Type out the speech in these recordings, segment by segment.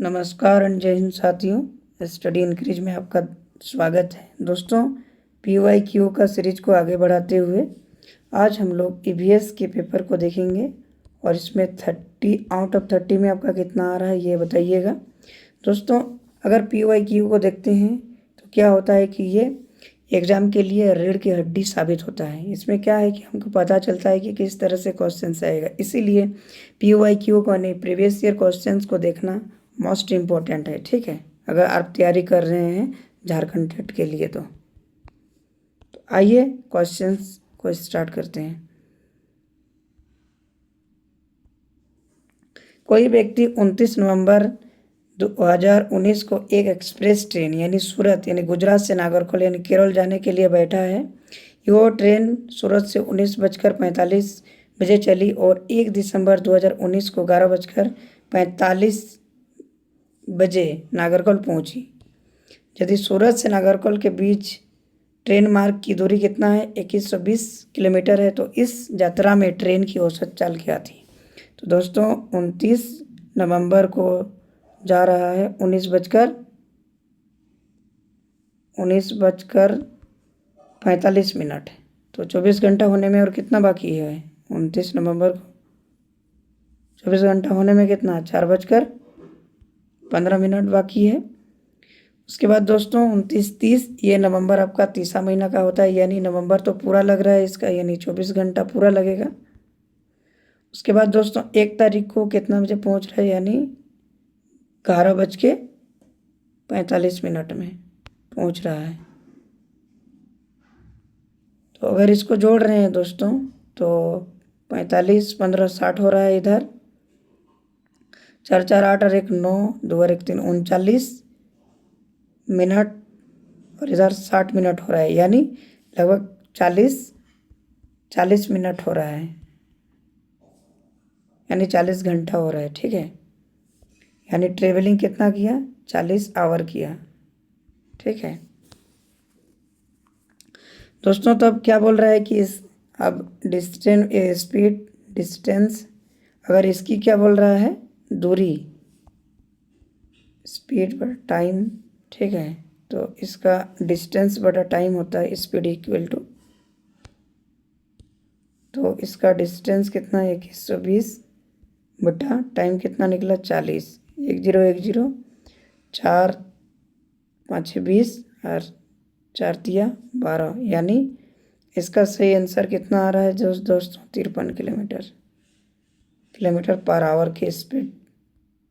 नमस्कार एंड जय हिंद साथियों। स्टडी इंक्रीज में आपका स्वागत है। दोस्तों, PYQ का सीरीज को आगे बढ़ाते हुए आज हम लोग EVS के पेपर को देखेंगे और इसमें 30 आउट ऑफ 30 में आपका कितना आ रहा है ये बताइएगा। दोस्तों, अगर PYQ को देखते हैं तो क्या होता है कि ये एग्ज़ाम के लिए रीढ़ की हड्डी साबित होता है। इसमें क्या है कि हमको पता चलता है कि किस तरह से क्वेश्चन आएगा, इसीलिए PYQ को नहीं प्रीवियस ईयर क्वेश्चन को देखना मोस्ट इम्पोर्टेंट है। ठीक है, अगर आप तैयारी कर रहे हैं झारखंड टेट के लिए तो आइए क्वेश्चंस को स्टार्ट करते हैं। कोई व्यक्ति 29 नवंबर 2019 को एक एक्सप्रेस ट्रेन यानी सूरत यानी गुजरात से नागरकोइल यानी केरल जाने के लिए बैठा है। यह ट्रेन सूरत से 19:45 बजे चली और 1 दिसंबर 2019 को 11:45 बजे नागरकोइल पहुंची। यदि सूरत से नागरकोइल के बीच ट्रेन मार्ग की दूरी कितना है, 2120 किलोमीटर है, तो इस यात्रा में ट्रेन की औसत चाल क्या थी। तो दोस्तों 29 नवंबर को जा रहा है 19:45 तो 24 घंटा होने में और कितना बाकी है 29 नवंबर को 24 घंटा होने में कितना 4:15 बाकी है। उसके बाद दोस्तों 29-30 ये नवंबर आपका तीसरा महीना का होता है, यानी नवंबर तो पूरा लग रहा है इसका, यानी 24 घंटा पूरा लगेगा। उसके बाद दोस्तों 1 तारीख को कितना बजे पहुंच रहा है, यानी 11:45 में पहुंच रहा है। तो अगर इसको जोड़ रहे हैं दोस्तों तो 45 15 60 हो रहा है, इधर 4 4 8 और 1 9 2 और 1 3 39 मिनट और इधर 60 मिनट हो रहा है, यानी लगभग 40 मिनट हो रहा है, यानी 40 घंटा हो रहा है। ठीक है, यानी ट्रेवलिंग कितना किया 40 आवर किया। ठीक है दोस्तों, तब क्या बोल रहा है कि इस अब डिस्टेंस अगर इसकी क्या बोल रहा है दूरी स्पीड बटा टाइम। ठीक है, तो इसका डिस्टेंस बटा टाइम होता है स्पीड इक्वल टू, तो इसका डिस्टेंस कितना है 2120 बटा टाइम कितना निकला 40। 1010 4 5 20 और 4 तिया 12, यानी इसका सही आंसर कितना आ रहा है दोस्तों 53 किलोमीटर पर आवर की स्पीड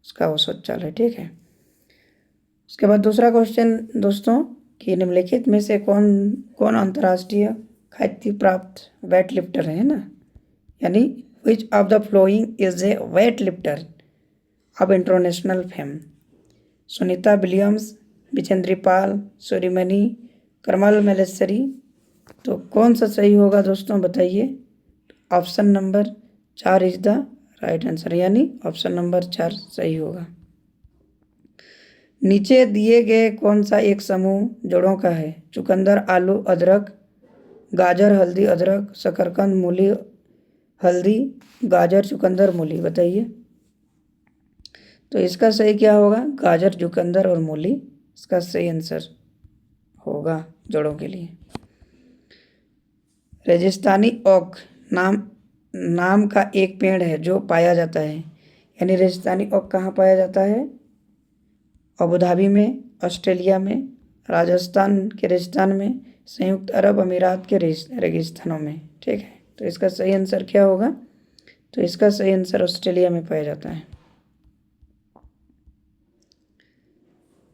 उसका औसत चाल है। ठीक है, उसके बाद दूसरा क्वेश्चन दोस्तों कि निम्नलिखित में से कौन कौन अंतर्राष्ट्रीय ख्याति प्राप्त वेट लिफ्टर है ना, यानी which of the following is a weight lifter of international fame. Sunita Williams, Vijendri Pal, Suryamani, Karnam Malleswari. तो कौन सा सही होगा दोस्तों बताइए। Option number 4 is the right answer, यानी ऑप्शन नंबर 4 सही होगा। नीचे दिए गए कौन सा एक समूह जड़ों का है। चुकंदर, आलू, अदरक, गाजर, हल्दी, अदरक, शकरकंद, मूली, हल्दी, गाजर, चुकंदर, मूली, बताइए। तो इसका सही क्या होगा, गाजर, चुकंदर और मूली इसका सही आंसर होगा जड़ों के लिए। रेगिस्तानी ओक नाम का एक पेड़ है जो पाया जाता है, यानी रेगिस्तानी ओक कहाँ पाया जाता है, अबू धाबी में, ऑस्ट्रेलिया में, राजस्थान के रेगिस्तान में, संयुक्त अरब अमीरात के रेगिस्तानों में। ठीक है, तो इसका सही आंसर क्या होगा, तो इसका सही आंसर ऑस्ट्रेलिया में पाया जाता है।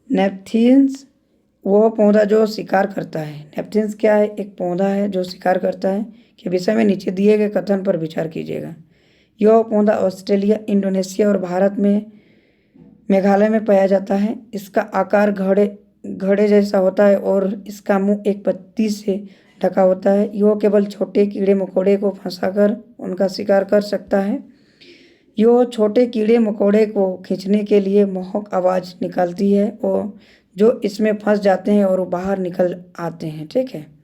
नेपथीन्स वो पौधा जो शिकार करता है। नेपथीन्स क्या है, एक पौधा है जो शिकार करता है के विषय में नीचे दिए गए कथन पर विचार कीजिएगा। यह पौधा ऑस्ट्रेलिया, इंडोनेशिया और भारत में मेघालय में पाया जाता है। इसका आकार घड़े जैसा होता है और इसका मुंह एक पत्ती से ढका होता है। यह केवल छोटे कीड़े मकोड़े को फंसाकर उनका शिकार कर सकता है। यह छोटे कीड़े मकोड़े को खींचने के लिए मोहक आवाज़ निकालती है और जो इसमें फंस जाते हैं और वो बाहर निकल आते हैं। ठीक है,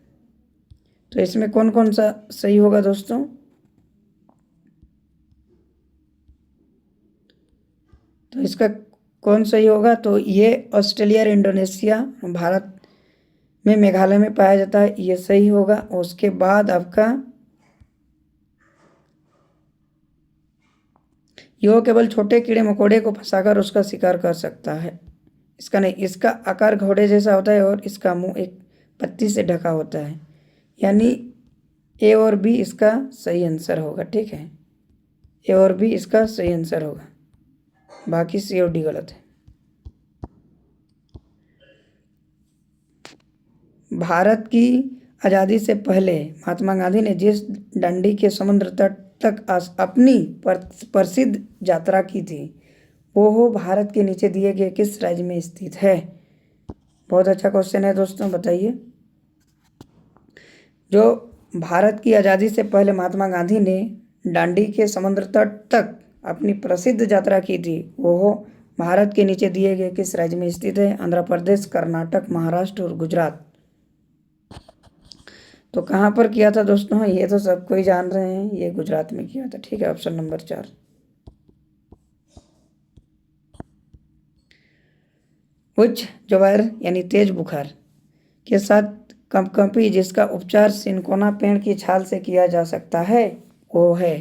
तो इसमें कौन कौन सा सही होगा दोस्तों, तो इसका कौन सही होगा? तो ये ऑस्ट्रेलिया और इंडोनेशिया भारत में मेघालय में पाया जाता है, ये सही होगा। उसके बाद आपका यो केवल छोटे कीड़े मकोड़े को फंसाकर उसका शिकार कर सकता है। इसका नहीं, इसका आकार घोड़े जैसा होता है और इसका मुंह एक पत्ती से ढका होता है। यानी ए और बी इसका सही आंसर होगा। ठीक है, ए और बी इसका सही आंसर होगा, बाकी सी और डी गलत है। भारत की आज़ादी से पहले महात्मा गांधी ने जिस डंडी के समुद्र तट तक अपनी प्रसिद्ध यात्रा की थी वो भारत के नीचे दिए गए किस राज्य में स्थित है? बहुत अच्छा क्वेश्चन है दोस्तों, बताइए। जो भारत की आज़ादी से पहले महात्मा गांधी ने दांडी के समुद्र तट तक अपनी प्रसिद्ध यात्रा की थी वो भारत के नीचे दिए गए किस राज्य में स्थित है? आंध्र प्रदेश, कर्नाटक, महाराष्ट्र और गुजरात। तो कहाँ पर किया था दोस्तों? ये तो सबको ही जान रहे हैं, ये गुजरात में किया था। ठीक है, ऑप्शन नंबर 4। उच्च ज्वार यानी तेज बुखार के साथ कंपकंपी जिसका उपचार सिनकोना पेड़ की छाल से किया जा सकता है वो है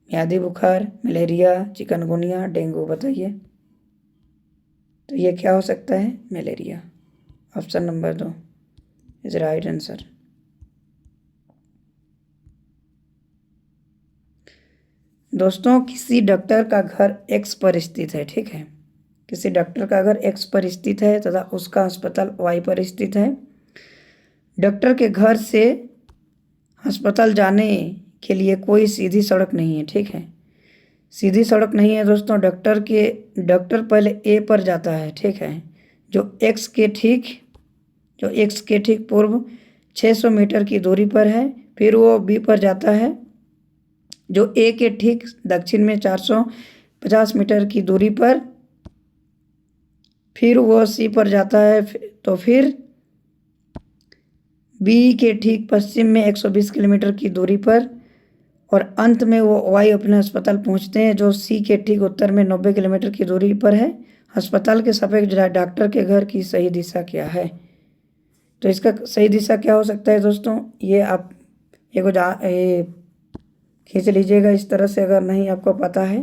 म्यादी बुखार, मलेरिया, चिकनगुनिया, डेंगू। बताइए। तो ये क्या हो सकता है? Malaria. Option number 2 is right answer. दोस्तों, किसी डॉक्टर का घर एक्स पर स्थित है। ठीक है, किसी डॉक्टर का घर एक्स पर स्थित है तथा उसका अस्पताल वाई पर स्थित है। डॉक्टर के घर से अस्पताल जाने के लिए कोई सीधी सड़क नहीं है। ठीक है, सीधी सड़क नहीं है दोस्तों। डॉक्टर पहले ए पर जाता है। ठीक है, जो एक्स के ठीक पूर्व 600 मीटर की दूरी पर है। फिर वो बी पर जाता है जो ए के ठीक दक्षिण में 450 मीटर की दूरी पर। फिर वो सी पर जाता है तो फिर बी के ठीक पश्चिम में 120 किलोमीटर की दूरी पर। और अंत में वो वाई अपने अस्पताल पहुंचते हैं जो सी के ठीक उत्तर में 90 किलोमीटर की दूरी पर है। अस्पताल के सापेक्ष डॉक्टर के घर की सही दिशा क्या है? तो इसका सही दिशा क्या हो सकता है दोस्तों? ये आप ये खींच लीजिएगा इस तरह से, अगर नहीं आपको पता है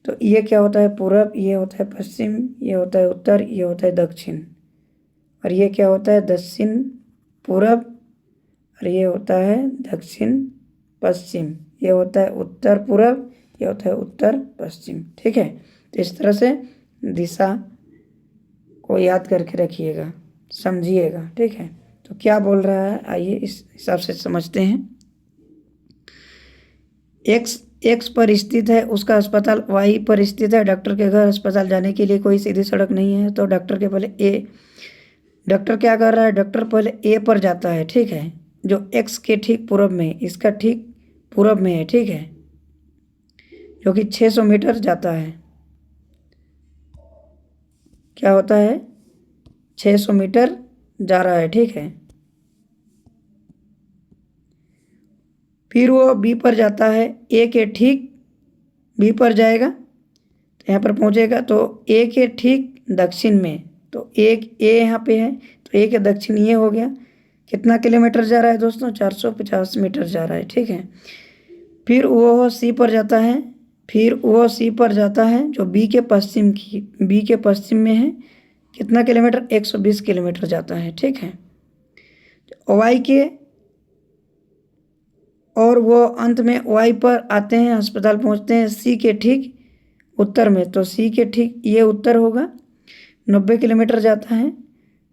तो। ये क्या होता है? पूरब, ये होता है पश्चिम, ये होता है उत्तर, ये होता है दक्षिण। और ये क्या होता है? दक्षिण पूरब, और ये होता है दक्षिण पश्चिम। ये होता है उत्तर पूरब, ये होता है उत्तर पश्चिम। ठीक है, तो इस तरह से दिशा को याद करके रखिएगा, समझिएगा। ठीक है, तो क्या बोल रहा है आइए इस हिसाब से समझते हैं। एक्स पर स्थित है, उसका अस्पताल वाई पर स्थित है। डॉक्टर के घर अस्पताल जाने के लिए कोई सीधी सड़क नहीं है। तो डॉक्टर क्या कर रहा है? डॉक्टर पहले ए पर जाता है। ठीक है, जो एक्स के ठीक पूरब में, इसका ठीक पूरब में है। ठीक है, जो कि 600 मीटर जाता है। क्या होता है? 600 मीटर जा रहा है। ठीक है, फिर वो बी पर जाता है, ए के ठीक बी पर जाएगा तो यहाँ पर पहुँचेगा तो ए के ठीक दक्षिण में। तो एक ए यहाँ पे है तो ए के दक्षिण ये हो गया। कितना किलोमीटर जा रहा है दोस्तों? 450 मीटर जा रहा है। ठीक है, फिर वो सी पर जाता है। फिर वो सी पर जाता है जो बी के पश्चिम में है। कितना किलोमीटर? 120 किलोमीटर जाता है। ठीक है, वाई के, और वो अंत में वाई पर आते हैं, अस्पताल पहुंचते हैं सी के ठीक उत्तर में। तो सी के ठीक ये उत्तर होगा, 90 किलोमीटर जाता है।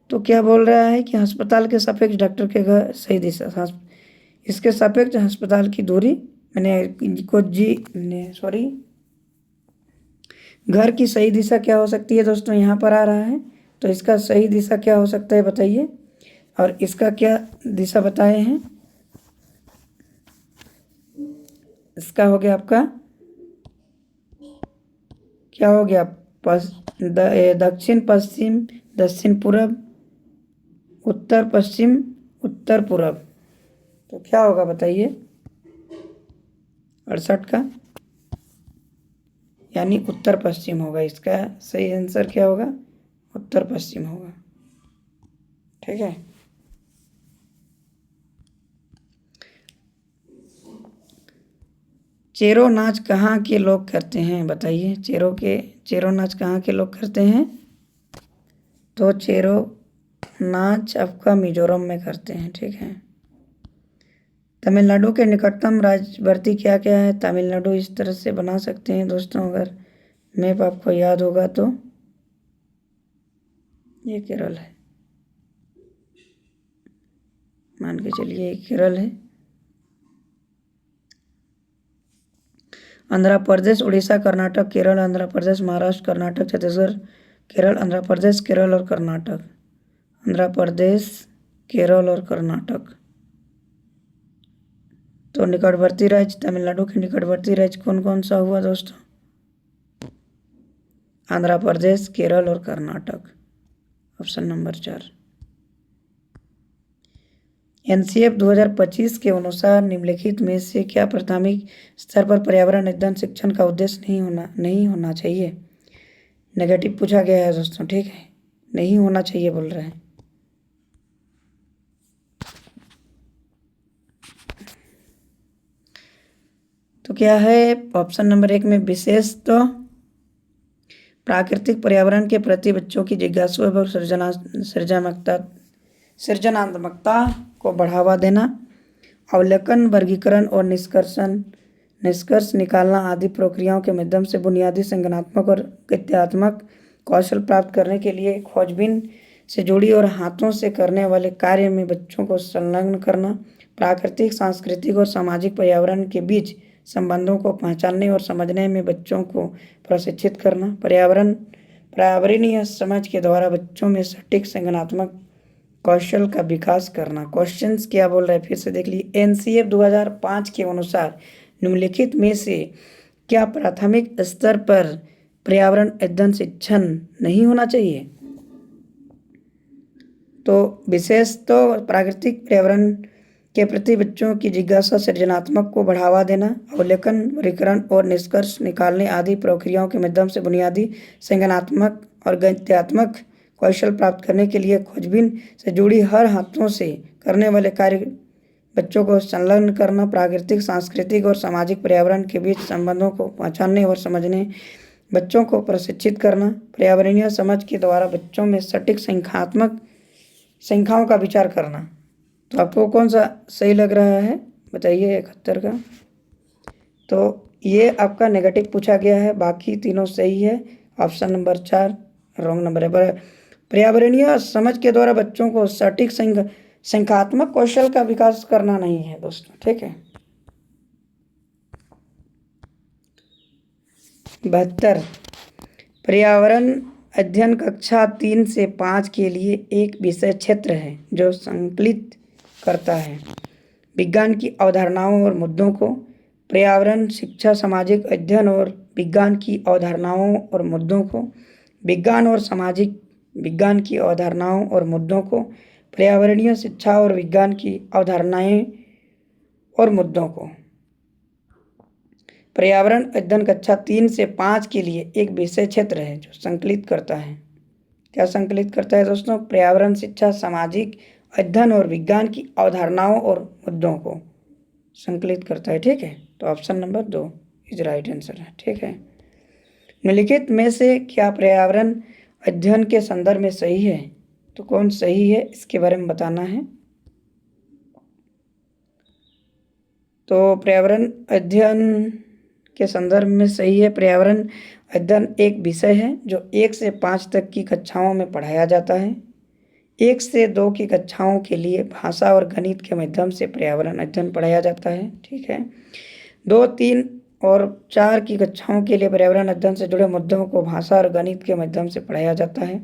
तो क्या बोल रहा है कि अस्पताल के सापेक्ष डॉक्टर के घर सही दिशा, इसके सापेक्ष अस्पताल की दूरी घर की सही दिशा क्या हो सकती है दोस्तों? यहाँ पर आ रहा है तो इसका सही दिशा क्या हो सकता है बताइए। और इसका क्या दिशा बताए हैं? इसका हो गया आपका, क्या हो गया? दक्षिण पश्चिम, दक्षिण पूरब, उत्तर पश्चिम, उत्तर पूरब। तो क्या होगा बताइए? 68 का यानी उत्तर पश्चिम होगा। इसका सही आंसर क्या होगा? उत्तर पश्चिम होगा। ठीक है। चेरो नाच कहाँ के लोग करते हैं? बताइए। चेरो नाच कहाँ के लोग करते हैं? तो चेरो नाच आपका मिजोरम में करते हैं। ठीक है। तमिलनाडु के निकटतम राज्यवर्ती क्या क्या है? तमिलनाडु इस तरह से बना सकते हैं दोस्तों, अगर मैप आपको याद होगा तो। ये केरल है, मान के चलिए ये केरल है। आंध्र प्रदेश, उड़ीसा, कर्नाटक, केरल, आंध्र प्रदेश, महाराष्ट्र, कर्नाटक, छत्तीसगढ़, केरल, आंध्र प्रदेश, केरल और कर्नाटक। आंध्र प्रदेश, केरल और कर्नाटक। तो निकटवर्ती राज्य, तमिलनाडु के निकटवर्ती राज्य कौन कौन सा हुआ दोस्तों? आंध्र प्रदेश, केरल और कर्नाटक। Option number 4। एनसीएफ 2025 के अनुसार निम्नलिखित में से क्या प्राथमिक स्तर पर पर्यावरण अध्ययन शिक्षण का उद्देश्य नहीं होना चाहिए? नेगेटिव पूछा गया है दोस्तों। ठीक है, नहीं होना चाहिए बोल रहे हैं। तो क्या है? ऑप्शन नंबर 1 में विशेष तो प्राकृतिक पर्यावरण के प्रति बच्चों की जिज्ञासु एवं सृजनात्मकता को बढ़ावा देना, अवलोकन, वर्गीकरण और निष्कर्ष निकालना आदि प्रक्रियाओं के माध्यम से बुनियादी संज्ञानात्मक और गद्यात्मक कौशल प्राप्त करने के लिए खोजबीन से जुड़ी और हाथों से करने वाले कार्य में बच्चों को संलग्न करना, प्राकृतिक, सांस्कृतिक और सामाजिक पर्यावरण के बीच संबंधों को पहचानने और समझने में बच्चों को प्रशिक्षित करना, पर्यावरणीय समझ के द्वारा बच्चों में सटीक संज्ञानात्मक कौशल का विकास करना। क्वेश्चंस क्या बोल रहे हैं फिर से देख लीजिए। एनसीएफ 2005 के अनुसार निम्नलिखित में से क्या प्राथमिक स्तर पर पर्यावरण अध्ययन शिक्षण नहीं होना चाहिए? तो विशेष तो प्राकृतिक पर्यावरण के प्रति बच्चों की जिज्ञासा, सृजनात्मक को बढ़ावा देना, अवलोकन, वर्गीकरण और निष्कर्ष निकालने आदि प्रक्रियाओं के माध्यम से बुनियादी संज्ञानात्मक और गद्यात्मक कौशल प्राप्त करने के लिए खोजबीन से जुड़ी हर हाथों से करने वाले कार्य बच्चों को संलग्न करना, प्राकृतिक, सांस्कृतिक और सामाजिक पर्यावरण के बीच संबंधों को पहचानने और समझने बच्चों को प्रशिक्षित करना, पर्यावरणीय समझ के द्वारा बच्चों में सटीक संख्याओं का विचार करना। तो आपको कौन सा सही लग रहा है बताइए 71 का? तो ये आपका नेगेटिव पूछा गया है, बाकी तीनों सही है। ऑप्शन नंबर 4 रॉन्ग नंबर है। पर्यावरणीय समझ के द्वारा बच्चों को सटीक संख्यात्मक कौशल का विकास करना नहीं है दोस्तों। ठीक है। 72 पर्यावरण अध्ययन कक्षा 3 से 5 के लिए एक विषय क्षेत्र है जो संकलित करता है विज्ञान की अवधारणाओं और मुद्दों को। पर्यावरण शिक्षा सामाजिक अध्ययन और विज्ञान की अवधारणाओं और मुद्दों को। विज्ञान की अवधारणाओं और मुद्दों को। पर्यावरणीय शिक्षा और विज्ञान की अवधारणाएं और मुद्दों को। पर्यावरण अध्ययन कक्षा 3 से 5 के लिए एक विषय क्षेत्र है जो संकलित करता है। क्या संकलित करता है दोस्तों? पर्यावरण शिक्षा सामाजिक अध्ययन और विज्ञान की अवधारणाओं और मुद्दों को संकलित करता है। ठीक है। तो option number 2 is right answer है। ठीक है। निम्नलिखित में से क्या पर्यावरण अध्ययन के संदर्भ में सही है? तो कौन सही है इसके बारे में बताना है। तो पर्यावरण अध्ययन के संदर्भ में सही है। पर्यावरण अध्ययन एक विषय है जो 1 से 5 तक की कक्षाओं में पढ़ाया जाता है। 1 से 2 की कक्षाओं के लिए भाषा और गणित के माध्यम से पर्यावरण अध्ययन पढ़ाया जाता है। ठीक है। 2, 3 और 4 की कक्षाओं के लिए पर्यावरण अध्ययन से जुड़े मुद्दों को भाषा और गणित के माध्यम से पढ़ाया जाता है।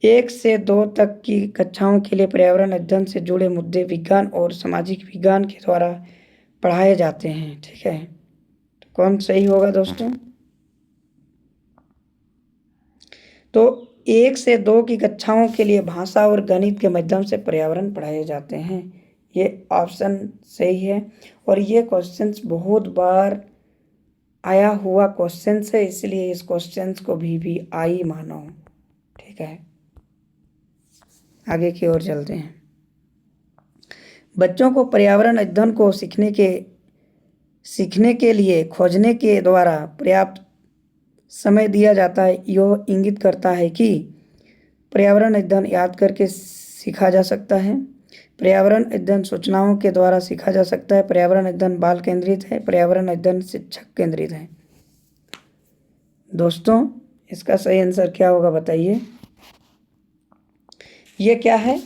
1 से 2 तक की कक्षाओं के लिए पर्यावरण अध्ययन से जुड़े मुद्दे विज्ञान और सामाजिक विज्ञान के द्वारा पढ़ाए जाते हैं। ठीक है। तो कौन सही होगा दोस्तों? तो 1 से 2 की कक्षाओं के लिए भाषा और गणित के माध्यम से पर्यावरण पढ़ाए जाते हैं। ये ऑप्शन सही है। और ये क्वेश्चंस बहुत बार आया हुआ क्वेश्चन है, इसलिए इस क्वेश्चन को भी आई मानो। ठीक है, आगे की ओर चलते हैं। बच्चों को पर्यावरण अध्ययन को सीखने के लिए खोजने के द्वारा पर्याप्त समय दिया जाता है। यह इंगित करता है कि पर्यावरण अध्ययन याद करके सीखा जा सकता है। पर्यावरण अध्ययन सूचनाओं के द्वारा सीखा जा सकता है। पर्यावरण अध्ययन बाल केंद्रित है। पर्यावरण अध्ययन शिक्षक केंद्रित है। दोस्तों, इसका सही आंसर क्या होगा बताइए। ये क्या है?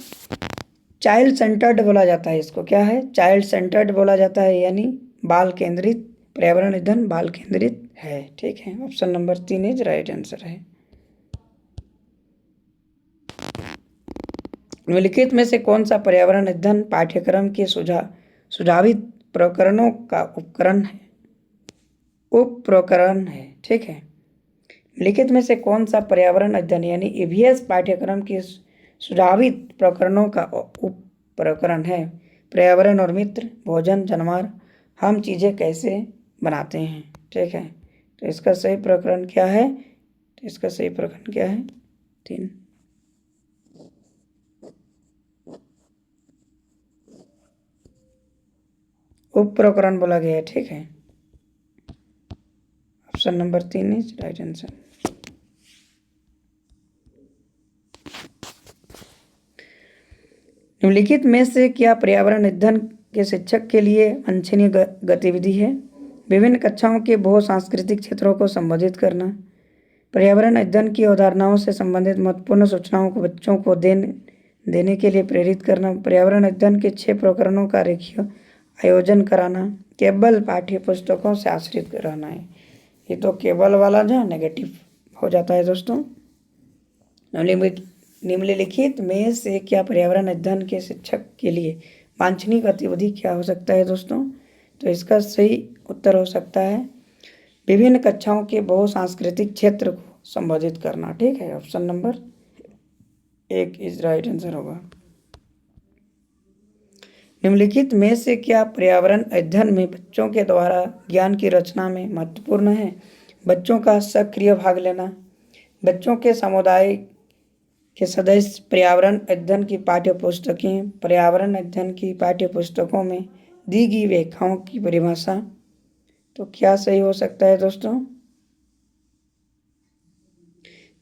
चाइल्ड सेंटर्ड बोला जाता है इसको। क्या है? चाइल्ड सेंटर्ड बोला जाता है, यानी बाल केंद्रित। पर्यावरण अध्ययन बाल केंद्रित है। ठीक है, option number 3 is right answer है। निम्नलिखित में से कौन सा पर्यावरण अध्ययन पाठ्यक्रम के सुझावित प्रकरणों का उपप्रकरण है? ठीक है, निम्नलिखित में से कौन सा पर्यावरण अध्ययन यानी ईवीएस पाठ्यक्रम के सुझावित प्रकरणों का उपप्रकरण है? पर्यावरण और मित्र, भोजन, जानवर, हम चीजें कैसे बनाते हैं। ठीक है, तो इसका सही प्रकरण क्या है? तो इसका सही प्रकरण क्या है? 3। उपप्रकरण बोला गया है। ठीक है, option number 3 is right answer. निम्नलिखित में से क्या पर्यावरण अध्ययन के शिक्षक के लिए वांछनीय गतिविधि है? विभिन्न कक्षाओं के बहुसांस्कृतिक क्षेत्रों को संबोधित करना, पर्यावरण अध्ययन की अवधारणाओं से संबंधित महत्वपूर्ण सूचनाओं को बच्चों को देने के लिए प्रेरित करना, पर्यावरण अध्ययन के 6 प्रकरणों का रेखीय आयोजन कराना, केवल पाठ्य पुस्तकों से आश्रित रहना है। ये तो केवल वाला जो नेगेटिव हो जाता है दोस्तों। निम्नलिखित में से क्या पर्यावरण अध्ययन के शिक्षक के लिए वांछनीय गतिविधि क्या हो सकता है दोस्तों? तो इसका सही उत्तर हो सकता है विभिन्न कक्षाओं के बहुसांस्कृतिक क्षेत्र को संबोधित करना। ठीक है, option number 1 is right answer होगा। निम्नलिखित में से क्या पर्यावरण अध्ययन में बच्चों के द्वारा ज्ञान की रचना में महत्वपूर्ण है? बच्चों का सक्रिय भाग लेना, बच्चों के समुदाय के सदस्य, पर्यावरण अध्ययन की पाठ्य पुस्तकें, पर्यावरण अध्ययन की पाठ्य पुस्तकों में दी गई व्याख्याओं की परिभाषा। तो क्या सही हो सकता है दोस्तों?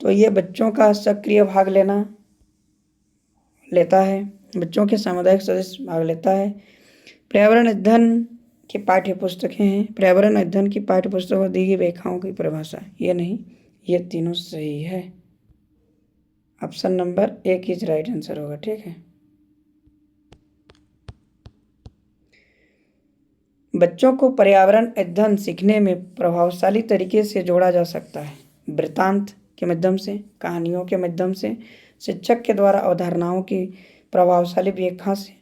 तो ये बच्चों का सक्रिय भाग लेता है, बच्चों के सामुदायिक सदस्य भाग लेता है। पर्यावरण अध्ययन की पाठ्य पुस्तकें हैं, पर्यावरण अध्ययन की पाठ्य पुस्तकों में दी गई व्याख्याओं की परिभाषा। ये नहीं, ये तीनों सही है। Option number 1 is right answer होगा। ठीक है, बच्चों को पर्यावरण अध्ययन सीखने में प्रभावशाली तरीके से जोड़ा जा सकता है। वृत्तांत के माध्यम से, कहानियों के माध्यम से, शिक्षक के द्वारा अवधारणाओं की प्रभावशाली व्याख्या से,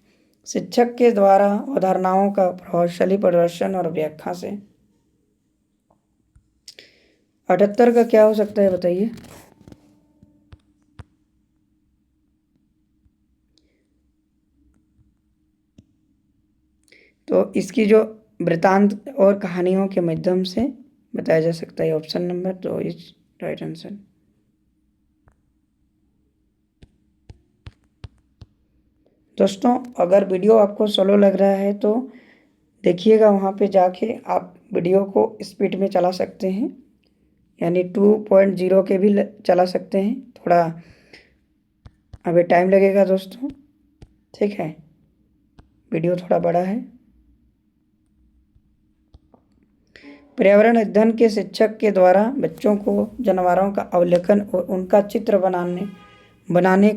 शिक्षक के द्वारा अवधारणाओं का प्रभावशाली प्रदर्शन और व्याख्या से। 78 का क्या हो सकता है बताइए। तो इसकी जो वृत्तांत और कहानियों के माध्यम से बताया जा सकता है। Option number 2 is right answer. दोस्तों, अगर वीडियो आपको स्लो लग रहा है तो देखिएगा, वहाँ पे जाके आप वीडियो को स्पीड में चला सकते हैं, यानी 2.0 के भी चला सकते हैं। थोड़ा अभी टाइम लगेगा दोस्तों। ठीक है, वीडियो थोड़ा बड़ा है। पर्यावरण अध्ययन के शिक्षक के द्वारा बच्चों को जानवरों का अवलोकन और उनका चित्र बनाने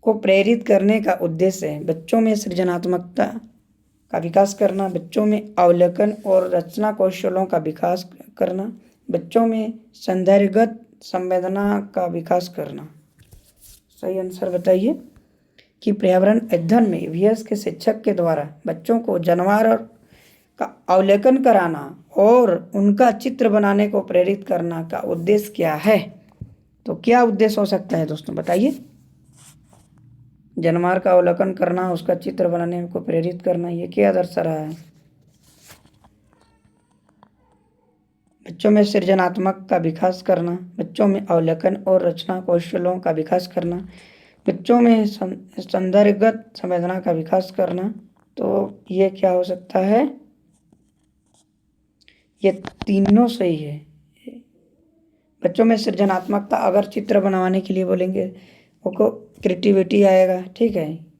को प्रेरित करने का उद्देश्य है। बच्चों में सृजनात्मकता का विकास करना, बच्चों में अवलोकन और रचना कौशलों का विकास करना, बच्चों में सौंदर्यगत संवेदना का विकास करना। सही आंसर बताइए कि पर्यावरण अध्ययन में ईवीएस के शिक्षक के द्वारा बच्चों को जानवर का अवलोकन कराना और उनका चित्र बनाने को प्रेरित करना का उद्देश्य क्या है? तो क्या उद्देश्य हो सकता है दोस्तों बताइए। जानवर का अवलोकन करना, उसका चित्र बनाने को प्रेरित करना, ये क्या दर्शा रहा है? बच्चों में सृजनात्मक का विकास करना, बच्चों में अवलोकन और रचना कौशलों का विकास करना, बच्चों में सौंदर्यगत संवेदना का विकास करना। तो ये क्या हो सकता है? ये तीनों सही है। बच्चों में सृजनात्मकता, अगर चित्र बनाने के लिए बोलेंगे उनको क्रिएटिविटी आएगा, ठीक है,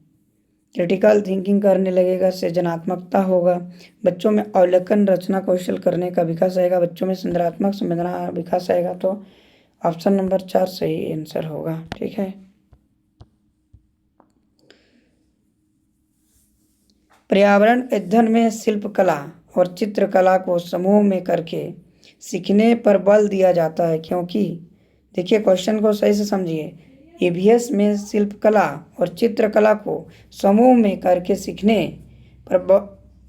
क्रिटिकल थिंकिंग करने लगेगा, सृजनात्मकता होगा। बच्चों में अवलोकन रचना कौशल करने का विकास आएगा, बच्चों में संदर्भात्मक संवेदना विकास आएगा। तो ऑप्शन नंबर 4 सही आंसर होगा, ठीक है। पर्यावरण अध्ययन में शिल्पकला और चित्रकला को समूह में करके सीखने पर बल दिया जाता है, क्योंकि देखिए क्वेश्चन को सही से समझिए। ईवीएस में शिल्पकला और चित्रकला को समूह में करके सीखने पर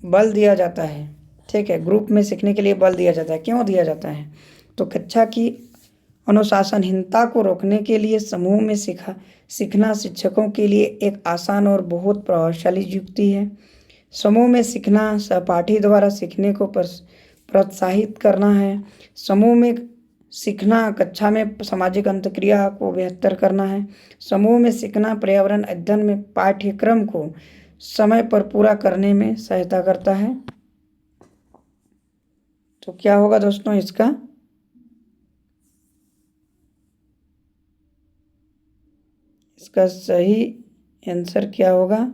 बल दिया जाता है, ठीक है, ग्रुप में सीखने के लिए बल दिया जाता है। क्यों दिया जाता है? तो कक्षा की अनुशासनहीनता को रोकने के लिए समूह में सीखना शिक्षकों के लिए एक आसान और बहुत प्रभावशाली युक्ति है। समूह में सीखना सहपाठी द्वारा सीखने को प्रोत्साहित करना है। समूह में सीखना कक्षा में सामाजिक अंतःक्रिया को बेहतर करना है। समूह में सीखना पर्यावरण अध्ययन में पाठ्यक्रम को समय पर पूरा करने में सहायता करता है। तो क्या होगा दोस्तों इसका? इसका सही आंसर क्या होगा?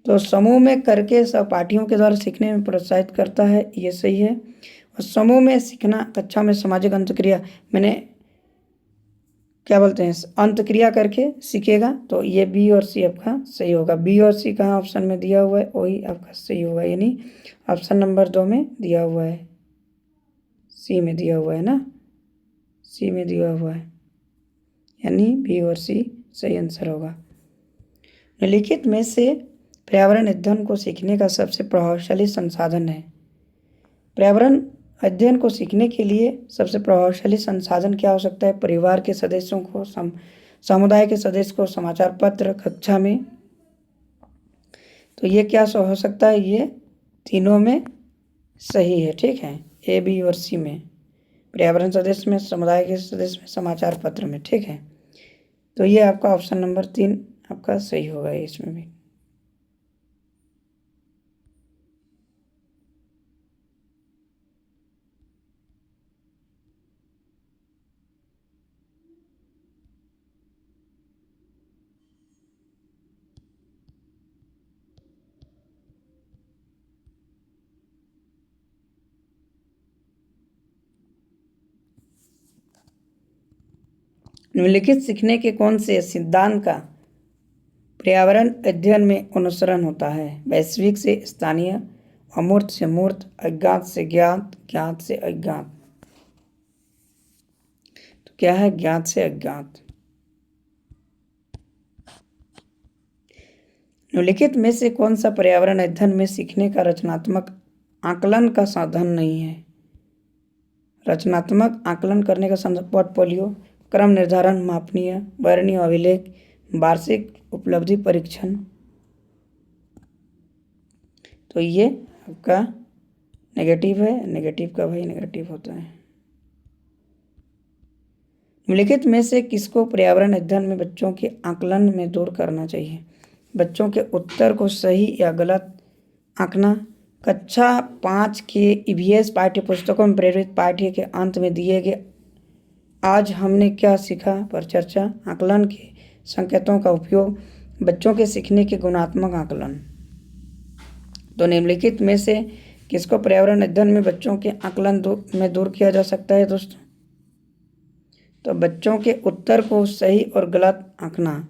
तो समूह में करके सहपाठियों के द्वारा सीखने में प्रोत्साहित करता है, ये सही है। और समूह में सीखना कक्षा में सामाजिक अंतःक्रिया, मैंने क्या बोलते हैं, अंतःक्रिया करके सीखेगा। तो ये बी और सी आपका सही होगा। बी और सी कहाँ ऑप्शन में दिया हुआ है, वही आपका सही होगा, यानी ऑप्शन नंबर 2 में दिया हुआ है, सी में दिया हुआ है ना, सी में दिया हुआ है, यानी बी और सी सही आंसर होगा। निम्नलिखित में से पर्यावरण अध्ययन को सीखने का सबसे प्रभावशाली संसाधन है। पर्यावरण अध्ययन को सीखने के लिए सबसे प्रभावशाली संसाधन क्या हो सकता है? परिवार के सदस्यों को, समुदाय के सदस्य को, समाचार पत्र, कक्षा में। तो ये क्या हो सकता है? ये तीनों में सही है, ठीक है, ए, बी और सी में, पर्यावरण सदस्य में, समुदाय के सदस्य में, समाचार पत्र में, ठीक है। तो ये आपका ऑप्शन नंबर 3 आपका सही होगा इसमें भी। निम्नलिखित सीखने के कौन से सिद्धांत का पर्यावरण अध्ययन में अनुसरण होता है? वैश्विक से स्थानीय, अमूर्त से मूर्त, अज्ञात से ज्ञात, ज्ञात से अज्ञात। तो क्या है? ज्ञात से अज्ञात। निम्नलिखित में से कौन सा पर्यावरण अध्ययन में सीखने का रचनात्मक आकलन का साधन नहीं है? रचनात्मक आकलन करने का साधन पोर्टफोलियो, क्रम निर्धारण, मापनीय, वर्णीय अभिलेख, वार्षिक उपलब्धि परीक्षण। तो ये आपका नेगेटिव है, नेगेटिव का भाई नेगेटिव होता है। निम्नलिखित में से किसको पर्यावरण अध्ययन में बच्चों के आकलन में दूर करना चाहिए? बच्चों के उत्तर को सही या गलत आंकना। कक्षा 5 के ईवीएस पाठ्य पुस्तकों में प्रेरित पाठ्य के अंत में दिए गए आज हमने क्या सीखा पर चर्चा। आकलन के संकेतों का उपयोग, बच्चों के सीखने के गुणात्मक आकलन। तो निम्नलिखित में से किसको पर्यावरण अध्ययन में बच्चों के आकलन में दूर किया जा सकता है दोस्तों? तो बच्चों के उत्तर को सही और गलत आंकना।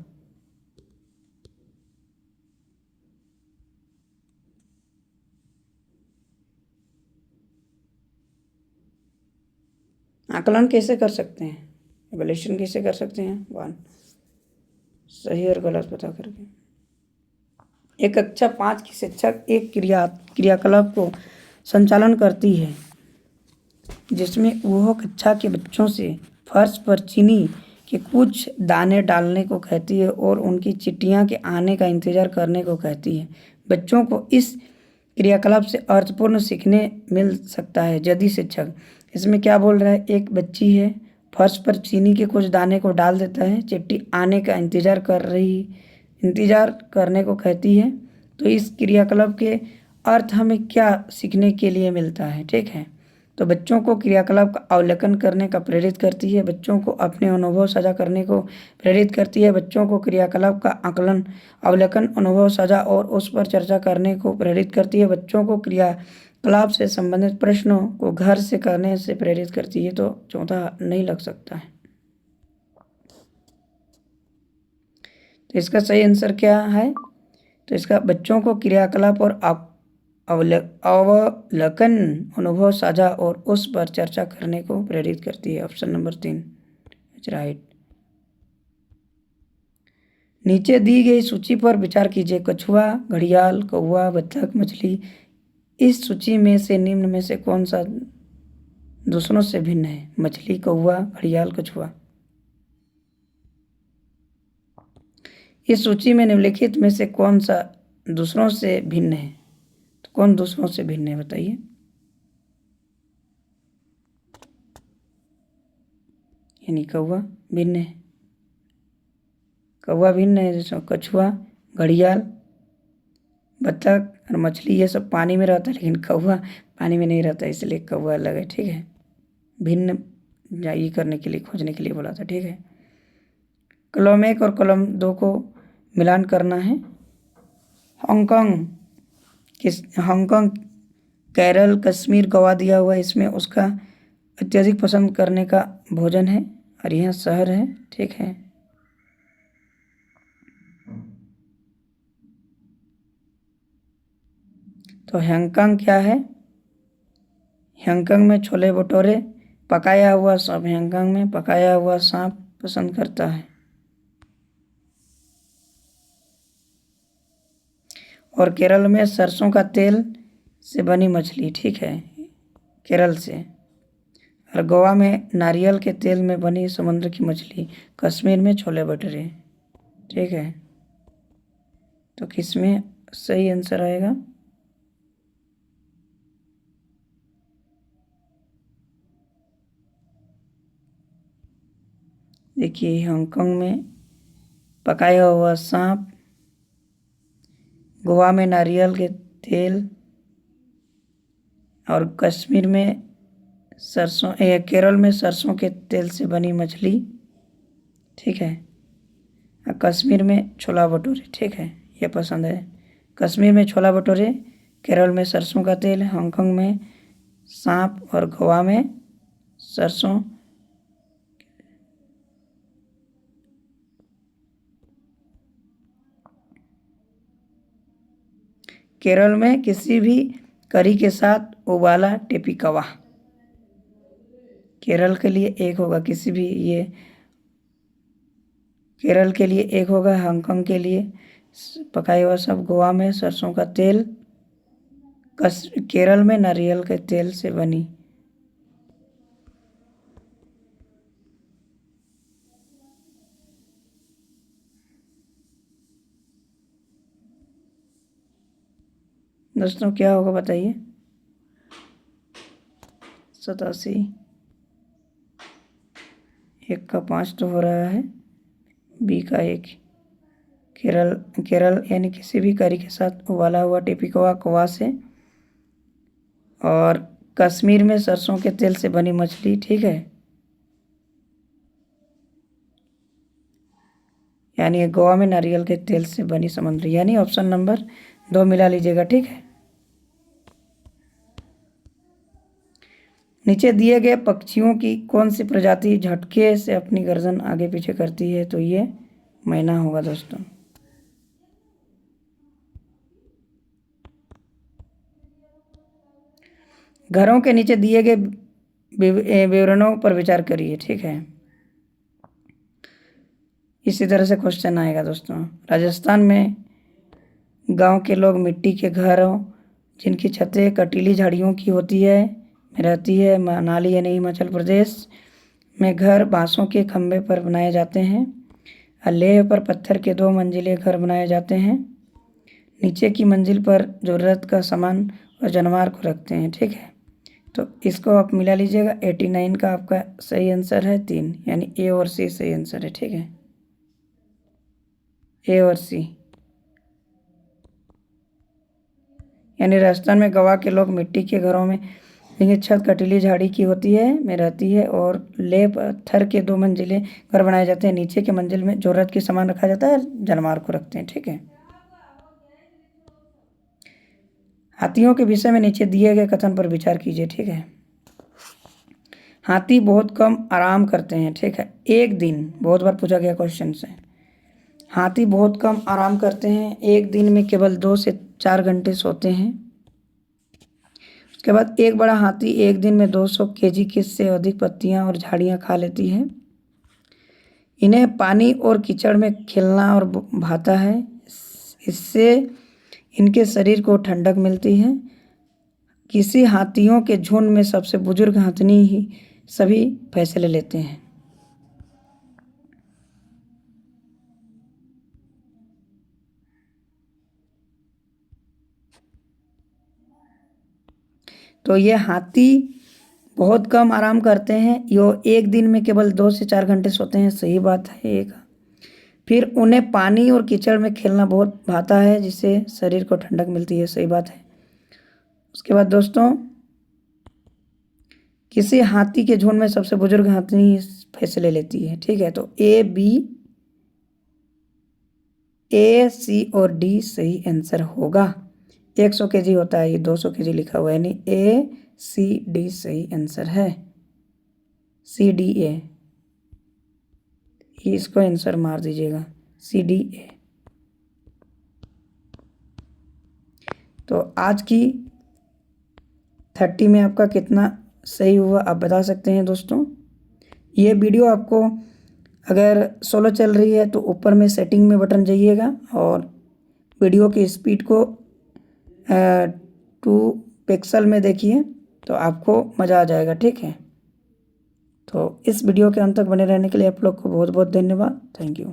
आकलन कैसे कर सकते हैं? एवल्यूशन कैसे कर सकते हैं? 1 सही और गलत पता करके। एक कक्षा 5 की शिक्षक एक क्रियाकलाप को संचालन करती है जिसमें वह कक्षा के बच्चों से फर्श पर चीनी के कुछ दाने डालने को कहती है और उनकी चिट्ठियां के आने का इंतजार करने को कहती है। बच्चों को इस क्रियाकलाप से अर्थपूर्ण सीखने मिल सकता है। यदि शिक्षक, इसमें क्या बोल रहा है, एक बच्ची है, फर्श पर चीनी के कुछ दाने को डाल देता है, चिट्ठी आने का इंतजार करने को कहती है। तो इस क्रियाकलाप के अर्थ हमें क्या सीखने के लिए मिलता है, ठीक है। तो बच्चों को क्रियाकलाप का अवलोकन करने का प्रेरित करती है, बच्चों को अपने अनुभव साझा करने को प्रेरित करती है, बच्चों को क्रियाकलाप का अवलोकन, अनुभव साझा और उस पर चर्चा करने को प्रेरित करती है, बच्चों को क्रियाकलाप से संबंधित प्रश्नों को घर से करने से प्रेरित करती है। तो चौथा नहीं लग सकता है। तो इसका सही आंसर क्या है, तो इसका बच्चों को क्रियाकलाप और अवलोकन, अनुभव साझा और उस पर चर्चा करने को प्रेरित करती है। Option number 3 is right. नीचे दी गई सूची पर विचार कीजिए। कछुआ, घड़ियाल, कौवा, बत्तख, मछली। इस सूची में से निम्न में से कौन सा दूसरों से भिन्न है? मछली, कौवा, घड़ियाल, कछुआ। इस सूची में निम्नलिखित में से कौन सा दूसरों से भिन्न है? तो कौन दूसरों से भिन्न है बताइए। यानी कौवा भिन्न है, कौवा भिन्न है। जैसे कछुआ, घड़ियाल, बत्तख और मछली ये सब पानी में रहता है, लेकिन कौवा पानी में नहीं रहता, इसलिए कौवा अलग है, ठीक है। भिन्न ये करने के लिए, खोजने के लिए बोला था, ठीक है। कॉलम 1 और कॉलम 2 को मिलान करना है। हांगकांग, केरल, कश्मीर, गोवा दिया हुआ है। इसमें उसका अत्यधिक पसंद करने का भोजन है और यह शहर है, ठीक है। तो हांगकांग क्या है? हांगकांग में छोले भटूरे, पकाया हुआ सांप, हांगकांग में पकाया हुआ सांप पसंद करता है। और केरल में सरसों का तेल से बनी मछली, ठीक है, केरल से। और गोवा में नारियल के तेल में बनी समुद्र की मछली, कश्मीर में छोले भटूरे, ठीक है। तो किसमें सही आंसर आएगा? देखिए, हांगकांग में पकाया हुआ सांप, गोवा में नारियल के तेल, और कश्मीर में केरल में सरसों के तेल से बनी मछली, ठीक है। और कश्मीर में छोला भटूरे, ठीक है, ये पसंद है। कश्मीर में छोला भटूरे, केरल में सरसों का तेल, हांगकांग में सांप और गोवा में सरसों। केरल में किसी भी करी के साथ उबाला टेपिकवा। केरल के लिए एक होगा, किसी भी ये केरल के लिए एक होगा, हांगकांग के लिए पकाया हुआ सब, गोवा में सरसों का तेल, केरल में नारियल के तेल से बनी। दोस्तों क्या होगा बताइए? 87, 1 का 5 तो हो रहा है, बी का 1। केरल यानी किसी भी करी के साथ उबाला हुआ टेपिकवा, कवा से। और कश्मीर में सरसों के तेल से बनी मछली, ठीक है। यानी गोवा में नारियल के तेल से बनी समुद्री, यानी ऑप्शन नंबर 2 मिला लीजिएगा, ठीक है। नीचे दिए गए पक्षियों की कौन सी प्रजाति झटके से अपनी गर्दन आगे पीछे करती है? तो ये मैना होगा दोस्तों। घरों के नीचे दिए गए विवरणों पर विचार करिए, ठीक है। इसी तरह से क्वेश्चन आएगा दोस्तों। राजस्थान में गांव के लोग मिट्टी के घरों, जिनकी छतें कटीली झाड़ियों की होती है, में रहती है। मनाली यानी हिमाचल प्रदेश में घर बांसों के खंभे पर बनाए जाते हैं। लेह पर पत्थर के 2 मंजिले घर बनाए जाते हैं। नीचे की मंजिल पर ज़रूरत का सामान और जानवर को रखते हैं। ठीक है, तो इसको आप मिला लीजिएगा। 89 का आपका सही आंसर है 3, यानी ए और सी सही आंसर है। ठीक है, ए और सी। यानी राजस्थान में गवा के लोग मिट्टी के घरों में लेकिन छत कटीली झाड़ी की होती है में रहती है और ले पत्थर के 2 मंजिले घर बनाए जाते हैं। नीचे के मंजिल में जरूरत के सामान रखा जाता है, जानवर को रखते हैं। ठीक है, हाथियों के विषय में नीचे दिए गए कथन पर विचार कीजिए। ठीक है, हाथी बहुत कम आराम करते हैं। ठीक है, एक दिन, बहुत बार पूछा गया क्वेश्चन से। हाथी बहुत कम आराम करते हैं, एक दिन में केवल 2 से 4 घंटे सोते हैं। उसके बाद एक बड़ा हाथी एक दिन में 200 केजी से अधिक पत्तियां और झाड़ियां खा लेती है। इन्हें पानी और कीचड़ में खेलना और भाता है, इससे इनके शरीर को ठंडक मिलती है। किसी हाथियों के झुंड में सबसे बुजुर्ग हाथनी ही सभी फैसले लेते हैं। तो ये हाथी बहुत कम आराम करते हैं, यो एक दिन में केवल 2 से 4 घंटे सोते हैं। सही बात है एक। फिर उन्हें पानी और कीचड़ में खेलना बहुत भाता है, जिससे शरीर को ठंडक मिलती है। सही बात है। उसके बाद दोस्तों, किसी हाथी के झुंड में सबसे बुजुर्ग हाथनी फैसले लेती है। ठीक है, तो ए, बी, ए, सी और डी सही आंसर होगा। 100 केजी होता है, ये 200 केजी लिखा हुआ है, यानी ए, सी, डी सही आंसर है। सी, डी, ए, इसको आंसर मार दीजिएगा, सी, डी, ए। तो आज की 30 में आपका कितना सही हुआ आप बता सकते हैं दोस्तों। ये वीडियो आपको अगर सोलो चल रही है तो ऊपर में सेटिंग में बटन जाइएगा और वीडियो की स्पीड को 2 पिक्सल में देखिए, तो आपको मज़ा आ जाएगा। ठीक है, तो इस वीडियो के अंत तक बने रहने के लिए आप लोग को बहुत बहुत धन्यवाद। Thank you.